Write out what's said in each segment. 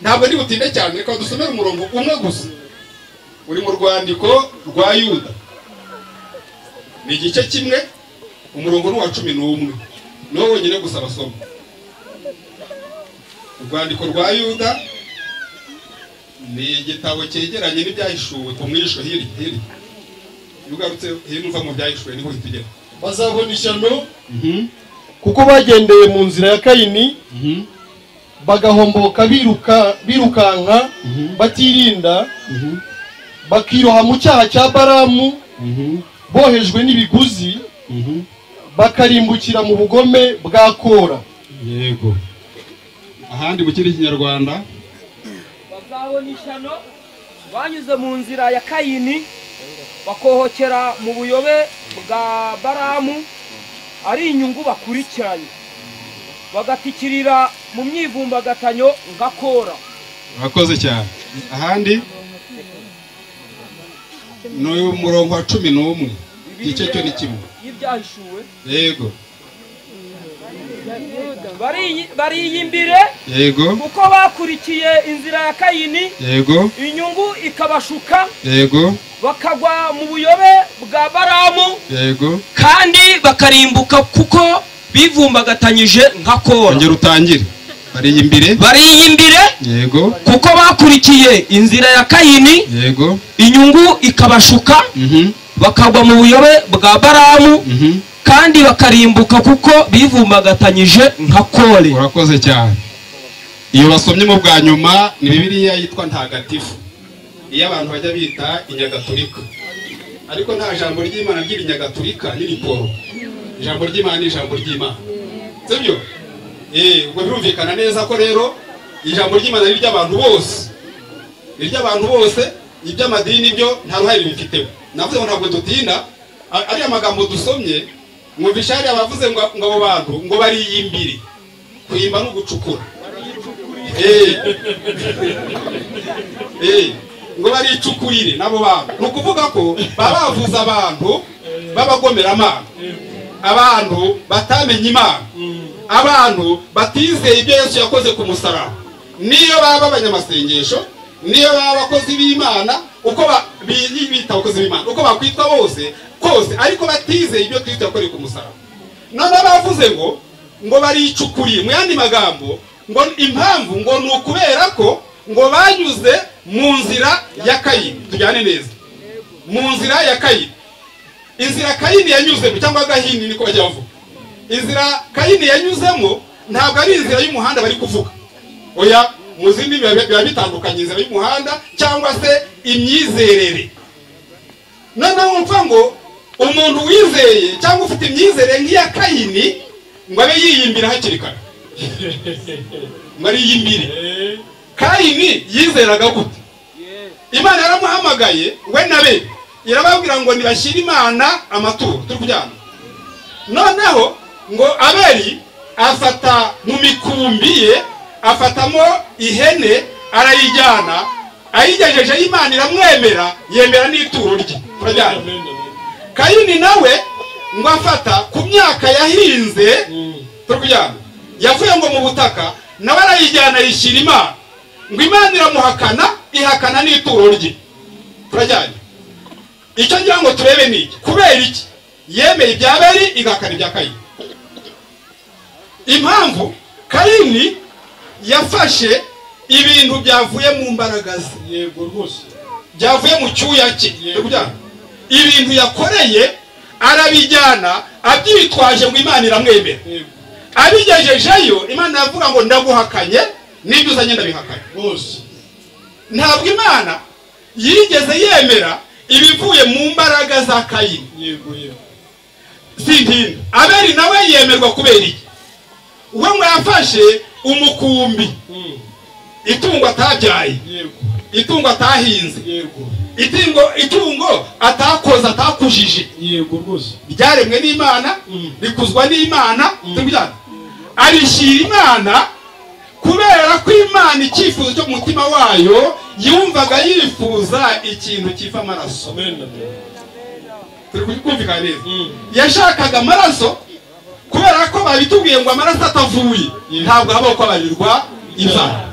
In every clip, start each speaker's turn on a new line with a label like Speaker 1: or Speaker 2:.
Speaker 1: ntabwo ndi butinde cyane, reka dusomere umurongo umwe gusa uri mu rwandiko rwa Yuda, ni igice kimwe, umurongo n'uwa 11 no wonyine gusa basoma. Urwandiko rwa Yuda ni igitabo cyegeranye n'ibyahishuwe ku mwisho hiri yugarutse hino uva mu byahishuwe niho hitugera.
Speaker 2: Bazabona ishyano kuko bagendeye mu nzira ya Kayini, bagahomboka birukanka batirinda, bakiroha mu cyaha cya Baramu, bohejwe n'ibiguzi, bakarimbukira mu bugome bwa Kora.
Speaker 1: Yego. Ahandi mu kindi Kinyarwanda,
Speaker 3: bazabona ishyano banyuze mu nzira ya Kayini, bakohokera mu buyobe bwa Baramu, ari inyungu bakurikiranye, bagatikirira mu myivumbagatanyo nka Kora.
Speaker 1: Urakoze cyane. Ahandi no umurongo wa 11 igice cyo ni kimwe
Speaker 3: y'ibyahishuwe.
Speaker 1: Yego.
Speaker 3: bariyimbire,
Speaker 1: yego,
Speaker 3: kuko bakurikiye inzira ya Kayini,
Speaker 1: yego,
Speaker 3: inyungu ikabashuka,
Speaker 1: yego,
Speaker 3: bakagwa mu buyobe bwa Baramu,
Speaker 1: yego,
Speaker 3: kandi bakarimbuka kuko bivumbagatanyije nka Kora.
Speaker 1: ngero utangire. Bariyimbire,
Speaker 3: yego, kuko bakurikiye inzira ya Kayini,
Speaker 1: yego,
Speaker 3: inyungu ikabashuka, bakagwa mu buyobe bwa Baramu, kandi bakarimbuka kuko bivumbagatanyije nka Kore.
Speaker 1: Urakoze cyane. Iyo basomye mu bwa nyuma ni Bibiliya yitwa ntagatifu, iyo abantu bajya bita inyagatolika, ariko nta jambo ry'Imana ry'inyagatolika n'iriporo. Ijambo ry'Imana ni ijambo ry'Imana, sibyo? Ubwo birumvikana neza ko rero ijambo ry'Imana ari ry'abantu bose, iby'amadini byo nta ruhare bifiteho. Navuze ngo ntabwo dutinda ari amagambo dusomye, mwumvisha hari abavuze ngo abo bantu ngo bariyimbire. Kuyimba no gucukura, ngo baricukurire nabo bantu. Nukuvuga ko baba bavuza abantu babagomera Imana, abantu batamenye Imana, abantu batizeye ibyo Yesu yakoze ku musaraba. Niyo baba abanyamasengesho, niyo baba abakozi b'Imana, uko bita abakozi b'Imana, uko bakwitwa bose kose, ariko batizeye ibyo Kristo yakoreye ku musaraba. None bavuze ngo baricukuriye, mu yandi magambo ngo impamvu ngo ni ukubera ko ngo banyuze mu nzira ya Kayini. Tujyane neza, mu nzira ya Kayini. Inzira Kayini yanyuzemo, cyangwa Gahini niko bajya bavuga, inzira Kayini yanyuzemo ntabwo ari inzira y'umuhanda bari kuvuga. Oya, mu zindi biba bitandukanye inzira y'umuhanda cyangwa se imyizerere. Noneho mva ngo umuntu wizeye cyangwa ufite imyizerere nk'iya Kayini ngo abe yiyimbira hakiri kare. Mariyimbire. Kayini yizeraga gute? Imana yaramuhamagaye we nabe, irababwira ngo nibashyire Imana amaturo. Turi kujyana. Noneho ngo Abeli afata mu mikumbi ye, afatamo ihene arayijyana, ayigejeje Imana iramwemera, yemera n'ituro rye. Turajyana. Kayini nawe ngo afata ku myaka yahinze, turi kujyana, yavuye ngo mu butaka, nawe arayijyana yishyira Imana, ngo Imana iramuhakana, ihakana n'ituro rye. Turajyana. Icyo ngira ngo turebe ni iki, kubera iki yemeye ibya Abeli igakana ibya Kayini. Impamvu Kayini yafashe ibintu byavuye mu mbaraga ze,
Speaker 2: Yego rwose,
Speaker 1: byavuye mu cyuya cye, ibintu yakoreye arabijyana abyitwaje ngo Imana iramwemera. Abigejejeyo Imana yavuga ngo ndaguhakanye, n'ibyo uzanye ndabihakanye. Ntabwo Imana yigeze yemera ibivuye mu mbaraga za Kayini. Sintinda, Abeli nawe yemerwa kubera iki? We ngo yafashe umukumbi, itungo atabyaye, itungo atahinze, itungo atakoze, atakujije, byaremwe n'Imana, bikuzwa n'Imana, arishyira Imana kubera ko Imana icyifuzo cyo mu mutima wayo yumvaga yifuza ikintu kiva amaraso. Turi kumvikana neza. Yashakaga amaraso kubera ko babitubwiye ngo amaraso atavuye ntabwo habaho kwabarirwa ibyaha.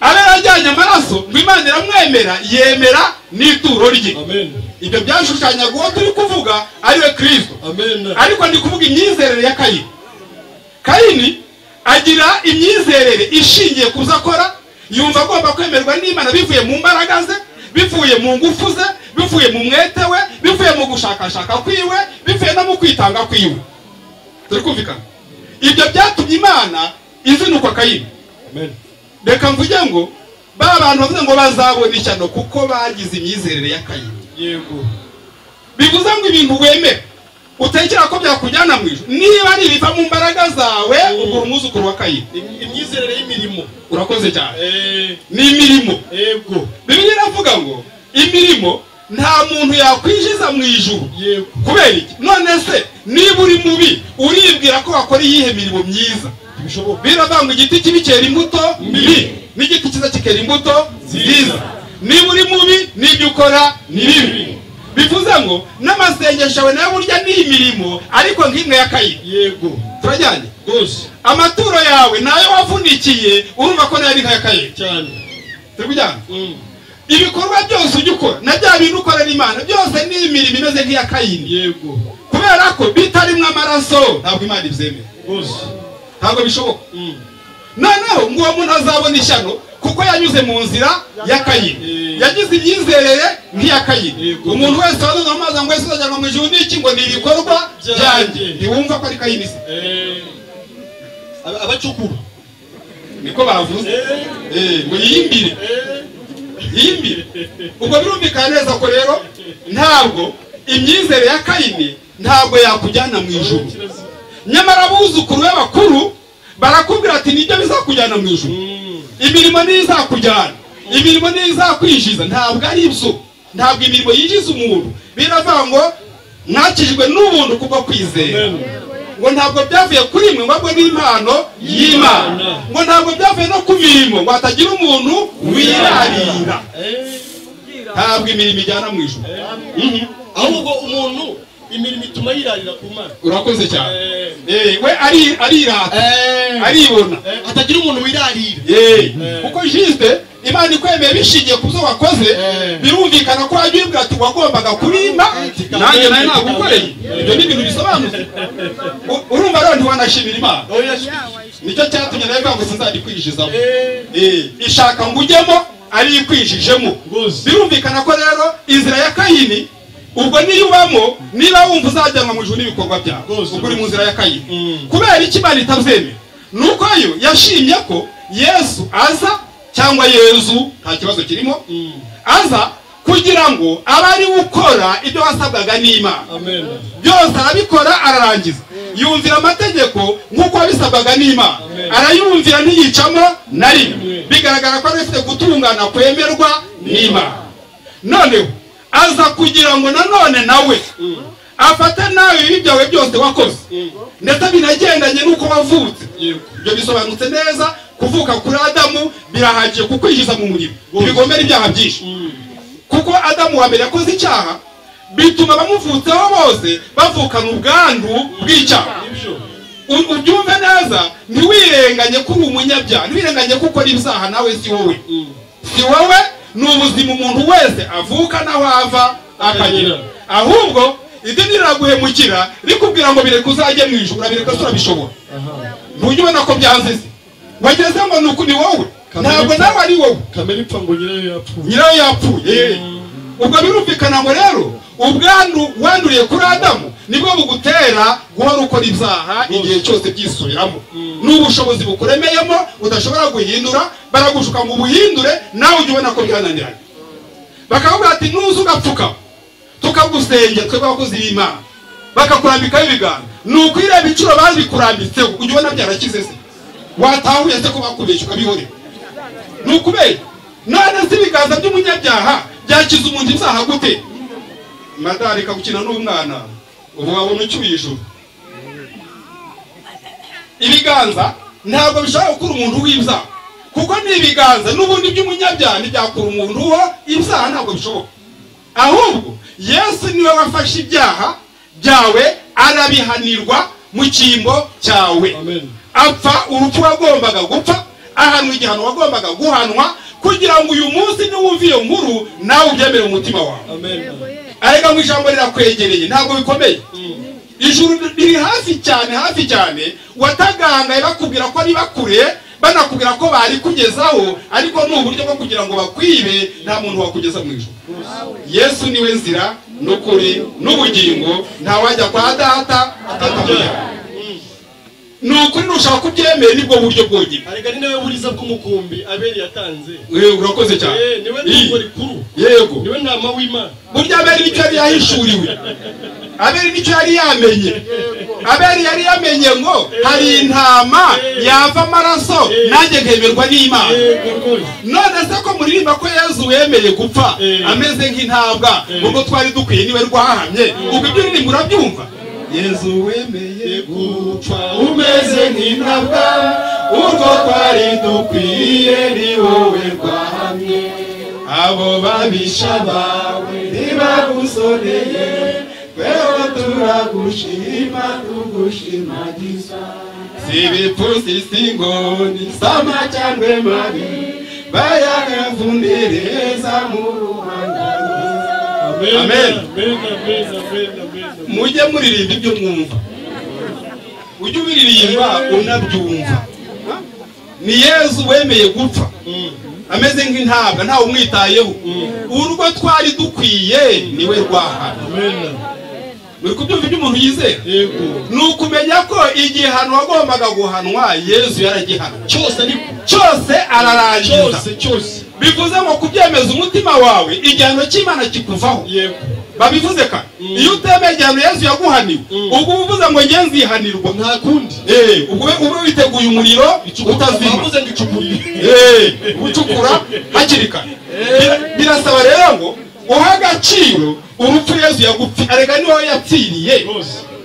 Speaker 1: abe yajyanye amaraso ngo Imana iramwemera, yemera n'ituro rye.
Speaker 2: Amen.
Speaker 1: Ibyo byashushanyaga uwo turi kuvuga ariwe Kristo.
Speaker 2: Amen.
Speaker 1: Ariko ndi kuvuga imyizerere ya Kayini. Kayini agira imyizerere ishingiye ku zakora, yumva agomba kwemerwa n'Imana bivuye mu mbaraga ze, bivuye mu ngufu ze, bivuye mu mwete we, bivuye mu gushakashaka kwiwe, bivuye no mu kwitanga kwiwe. Turi kumvikana? Ibyo byatumye Imana izinukwa Kayini.
Speaker 2: Amen.
Speaker 1: Reka mvuge ngo ba bantu bavuze ngo bazabona ishyano kuko bagize imyizerere ya Kayini.
Speaker 2: Yego.
Speaker 1: Bivuze ngo ibintu wemera utekera ko byakujyana mu ijuru, niba ari biva mu mbaraga zawe, ubwo umwuzukuru wa Kayini.
Speaker 2: Imyizerere y'imirimo.
Speaker 1: Urakoze cyane. Ni imirimo.
Speaker 2: Yego.
Speaker 1: Bibiliya iravuga ngo imirimo nta muntu yakwinjiza mu ijuru.
Speaker 2: Yego.
Speaker 1: Kubera iki? None se niba uri mubi uribwira ko wakora iyihe mirimo myiza?
Speaker 2: Bishoboka.
Speaker 1: Biravuga ngo igiti kibi cyera imbuto mbi, n'igiti cyiza kikera imbuto nziza. Niba uri mubi n'ibyo ukora ni bibi. Bivuze ngo n'amasengesho yawe nayo burya ni imirimo, ariko nk'imwe ya Kayini.
Speaker 2: Yego.
Speaker 1: Turajyanye?
Speaker 2: Gose.
Speaker 1: Amaturo yawe nayo wavunikiye, urumva ko nayo ari nk'aya Kayini.
Speaker 2: Cyane.
Speaker 1: Turajyanye? Ibikorwa byose ujya ukora na bya bintu ukorera Imana byose ni imirimo imeze nk'iya Kayini.
Speaker 2: Yego.
Speaker 1: Kubera ko bitarimwe amaraso ntabwo Imana ibyemera.
Speaker 2: Gose.
Speaker 1: Ntabwo bishoboka. Noneho ngo uwo muntu azabona ishyano kuko yanyuze mu nzira ya Kayini. Yagize imyizerere nk'iya Kayini. Umuntu wese wazoza amazi ngo wese azajyanwa mu ijuru n'iki ngo ni ibikorwa byanjye. Ntiwumva ko ari Kayini se?
Speaker 2: Abacukura.
Speaker 1: Niko bavuze. Ngo yiyimbire. Yiyimbire. Ubwo birumvikana neza ko rero ntabwo imyizerere ya Kayini ntabwo yakujyana mu ijuru. Nyamara abuzukuru b'abakuru barakubwira ati nibyo bizakujyana mu ijuru. Imirimo ni izakujyana, imirimo ni izakwinjiza. Ntabwo ari ibyo, ntabwo imirimo yinjiza umuntu. Biravuga ngo mwakijwe n'ubuntu kubwo kwizera. Ngo ntabwo byavuye kuri mwe, ngo ni impano y'Imana. Ngo ntabwo byavuye no ku mirimo, ngo hatagira umuntu wirarira. Ntabwo imirimo ijyana mu ijuru.
Speaker 2: Ahubwo umuntu imirimo ituma yirarira ku Mana.
Speaker 1: Urakoze cyane. We arirata, aribona.
Speaker 2: Hatagira umuntu wirarira.
Speaker 1: Kuko juste Imana ikwemeye bishingiye ku byo wakoze, birumvikana ko wagiye ubwira ati wagombaga kurimba, nanjye nawe nagukoreye. Ibyo ni ibintu bisobanutse. Urumva rero ntiwanashimira Imana. Nicyo cyatumye nawe ngo sinzadikwinjizamo. Ishaka ngo ujyemo ari ikwijijemo. Birumvikana ko rero inzira ya Kayini ubwo niyo ubamo, niba wumva uzajyanwa mu ijuru n'ibikorwa byawe, ubwo uri mu nzira ya Kayini. Kubera iki Imana itabyemera? Nuko yo yashimye ko Yesu aza, cyangwa Yezu, nta kibazo kirimo, aza kugira ngo abe ari gukora ibyo wasabwaga n'Imana. Byose arabikora ararangiza. Yumvira amategeko nk'uko wabisabwaga n'Imana. Arayumvira ntiyicamo na rimwe. Bigaragara ko afite gutungana kwemerwa n'Imana. Noneho aza kugira ngo nanone nawe afate nawe ibi byawe byose wakoze, ndetse binagendanye n'uko wavutse. Ibyo bisobanutse neza. Kuvuka kuri Adamu birahagije kukwinjiza mu murimo, ibigombera ibyaha byinshi. Kuko Adamu wa mbere yakoze icyaha, bituma abamuvutseho bose bavukana ubwandu bw'icyaha. Ubyumve neza, ntiwirenganye ko uri umunyabyaha, ntiwirenganye ko ukora ibyaha. Nawe si wowe, si wowe, ni ubuzima umuntu wese avuka naho ava akagera. Ahubwo idini riraguhemukira rikubwira ngo bireke uzajye mu ijuru, urabireka urabishobora. Ntujye ubona ko byanze se, wageze ngo nuko ni wowe, ntabwo nawe ari wowe.
Speaker 2: Kamere ipfa ngo nyirayo
Speaker 1: yapfuye. Ubwo birumvikana ngo rero ubwandu wanduriye kuri Adamu nibwo bugutera guhora ukora ibyaha igihe cyose byisubiramo. N'ubushobozi bukuremeyemo udashobora guhindura, baragushuka ngo ubuhindure, nawe ujye ubona ko byananiranye. Bakavuga ati nuza ugapfuka tukagusengera twebwe abakozi b'Imana, bakakurambikaho ibiganza, nuko ireba inshuro babikurambitseho ujye ubona byarakize se. Watahuye se ko bakubeshya ukabihorera? Nukubeshya. None se ibiganza by'umunyabyaha byakiza umuntu ibyaha gute? Madarika gukina n'umwana ubu wabona ucyuye ijuru. Ibiganza ntabwo bishobora gukura umuntu w'ibyaha, kuko ni ibiganza n'ubundi by'umunyabyaha ntibyakura umuntu wo ibyaha, ntabwo bishoboka. Ahubwo Yesu niwe wafashe ibyaha byawe arabihanirwa mu cyimbo cyawe. Apfa urupfu wagombaga gupfa, ahanwa igihano wagombaga guhanwa kugira ngo uyu munsi niwumva iyo nkuru nawe ubyemere mu mutima wawe. Arega mu ijambo rirakwegereye ntabwo bikomeye. Ijuru riri hafi cyane watagangaye bakubwira ko ari bakure, banakubwira ko bari kugezaho, ariko ni uburyo bwo kugira ngo bakwibe, nta muntu wakugeza mu ijuru. Yesu niwe nzira n'ukuri n'ubugingo, nta wajya kwa data atamujya. Nukuri nushaka kubyemera nibwo buryo bwonyine.
Speaker 2: Arega ni nawe buriza bw'umukumbi Abeli yatanze.
Speaker 1: Urakoze cyane.
Speaker 2: Niwe nubwo rikuru.
Speaker 1: Yego.
Speaker 2: Niwe ntama w'Imana.
Speaker 1: Burya Abeli nicyo yari yahishuriwe. Abeli nicyo yari yamenye. Abeli yari yamenye ngo hari intama yava amaraso nanjye nkemerwa n'Imana. None se ko muririmba ko Yesu wemeye gupfa ameze nk'intabwa, ubwo twari dukwiye niwe rwahamye, ubwo ibyo ni murabyumva. Yesu wemeye gupfa umeze nk'intabwa, urwo twari dukwiye ni wowe rwahamye. Abo babisha bawe ntibagusoneye, tweho turagushima tugushimagiza. Si ibipfusi si ingoni sama cyangwa mabi, bayagavundereza mu ruhanga. Amen. Mujye muririmba ibyo mwumva, ujye ubiririmba unabyumva. Ni Yesu wemeye gupfa ameze nk'intabwa ntawe umwitayeho, urwo twari dukwiye niwe rwahana. Muri kubyumva ibyo umuntu yizera, ni ukumenya ko igihano wagombaga guhanwa Yesu yaragihana cyose ararangiza. Bivuze ngo kubyemeza umutima wawe igihano cy'Imana kikuvaho. Babivuze ka iyo utemeye igihano Yesu yaguhaniwe, ubwo uvuze ngo nge nzihanirwa nta kundi. Ubwo witeguye umuriro utazima, ucukura hakiri kare. Birasaba rero ngo uha agaciro urupfu Yesu yagupfi. Arega ni wowe yapfiriye.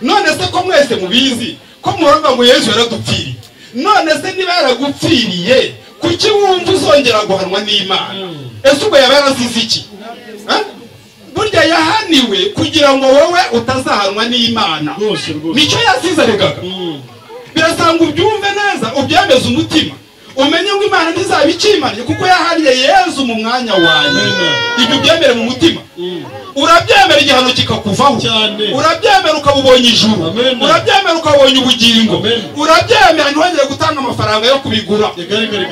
Speaker 1: None se ko mwese mubizi ko muravuga ngo Yesu yaradupfiriye, none se niba yaragupfiriye kuki wumva uzongera guhanwa n'Imana? Ese ubwo yaba yarasize iki? Burya yahaniwe kugira ngo wowe utazahanwa n'Imana, nicyo yasize. Aregaga birasanga ubyumve neza, ubyemeze umutima, umenye ngo Imana ntizabikimanye kuko yahaniye Yesu mu mwanya wawe. Ibyo byemere mu mutima, urabyemera igihano kikakuvaho, urabyemera ukabubonye ijuru, urabyemera ukabonye ubugingo, urabyemera ntiwongere gutanga amafaranga yo kubigura.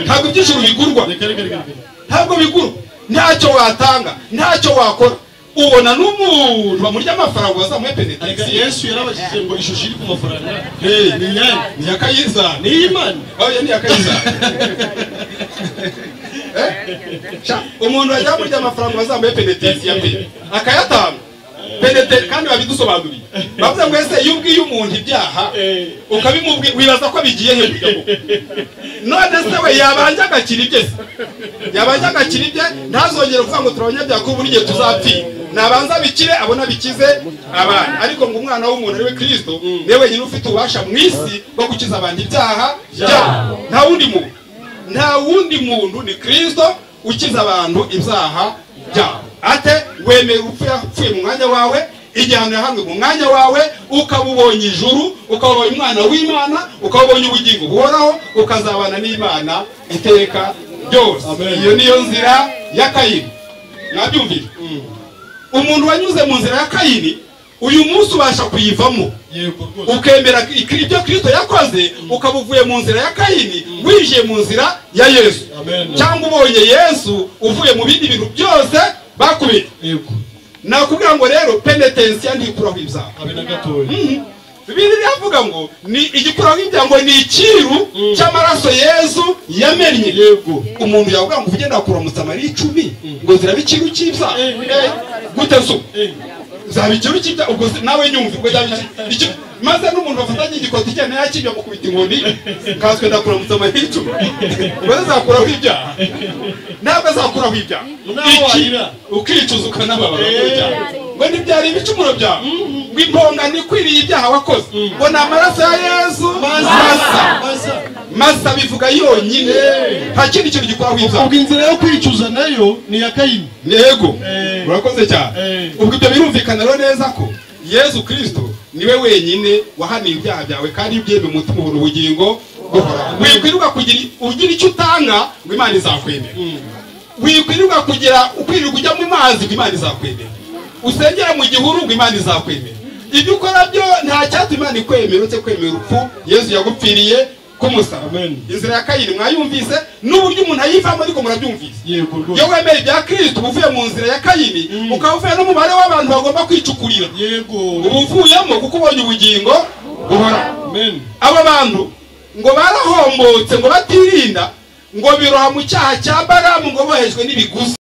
Speaker 1: Ntabwo iby'ijuru bigurwa, ntabwo bigurwa. Ntacyo watanga, ntacyo wakora. Ubona n'umuntu bamurya amafaranga wazamuye penetration.
Speaker 2: Yesu yarabashije ngo ishusho iri ku mafaranga ni nyane,
Speaker 1: ni yakayizana,
Speaker 2: ni Imana.
Speaker 1: Ni yakayizana. Umuntu wajya murya amafaranga wazamuye penetration pe akayatanga penetration, kandi babidusobanuriye. Bavuze ngo ese iyo ubwiye umuntu ibyaha ukabimubwira wibaza ko bigiye he buryo. None se we yabanje agakira ibye, yabanje agakira ibye, ntazongere kuvuga ngo turabanyabyaha ko buri gihe tuzapfira. Nabanza bikire abona bikize abana. Ariko ngo umwana w'umuntu ari we Kristo niwe wenyine ufite ububasha mu isi bwo gukiza abantu ibyaha byabo. Nta wundi muntu ni Kristo ukiza abantu ibyaha byabo. Ate wemeye urupfu yapfuye mu mwanya wawe, igihano yahanwe mu mwanya wawe, ukabubonye ijuru, ukabubonye umwana w'Imana, ukabubonye ubugingo buhoraho, ukazabana n'Imana iteka ryose. Iyo niyo nzira ya Kayini. Nabyumvira. Umuntu wanyuze mu nzira ya Kayini uyu munsi ubasha kuyivamo, ukemera ibyo Kristo yakoze, ukabuvuye mu nzira ya Kayini wije mu nzira ya Yesu. Cyangwa ubonye Yesu uvuye mu bindi bintu byose bakubira. Nakubwira ngo rero penetration ntikuraho ibyaha. Bibiri biravuga ngo ni igikuraho ibyaha ngo ni ikiru cy'amaraso Yesu yamennye. Umuntu yavuga ngo ugenda kuramutsa Mariya 10 ngo zirabikiru cy'ibyaha. Gute so zabikiru cy'ibyaha? Ubwo nawe nyumva ubwo zabiki maze n'umuntu wafatanye igikoti cyane yakijya mu kubita inkoni kaswe ndakuramutsa Mariya 10 ngo zakuraho ibyaha. Ntabwo zakuraho ibyaha, ukicuza ukanababara ibyaha. Ngo ntibyari ibicumuro byawe, ngo impongano ikwiriye ibyaha wakoze, ngo ni amaraso ya Yesu masa bivuga yonyine, nta kindi kintu gikuraho ibyaha.
Speaker 2: Ubwo inzira yo kwicuza nayo ni ya Kayini.
Speaker 1: Yego, urakoze cyane. Ubwo ibyo birumvikana rero neza ko Yesu Kristo niwe wenyine wahaniye ibyaha byawe, kandi ibyemeye umutima ubona ubugingo guhoraho. Wikwirirwa ugira icyo utanga ngo Imana izakwemera. Wikwirirwa ukwirirwa ujya mu mazi ngo Imana izakwemera. Usengera mu gihuru ngo Imana izakwemera. Ibyo ukora byo nta cyatuma Imana ikwemera uretse kwemera urupfu Yesu yagupfiriye kumusaraba. Inzira ya Kayini mwayumvise n'uburyo umuntu ayivamo, ariko murabyumvise. Iyo wemera ibya Kristo uvuye mu nzira ya Kayini, ukaba uvuye n'umubare w'abantu bagomba kwicukurira. Ubu uvuyemo kuko ubonye ubugingo buhoraho. Aba bantu ngo barahombotse ngo batirinda, ngo biroha mu cyaha cya Balamu, ngo bohejwe n'ibiguzi.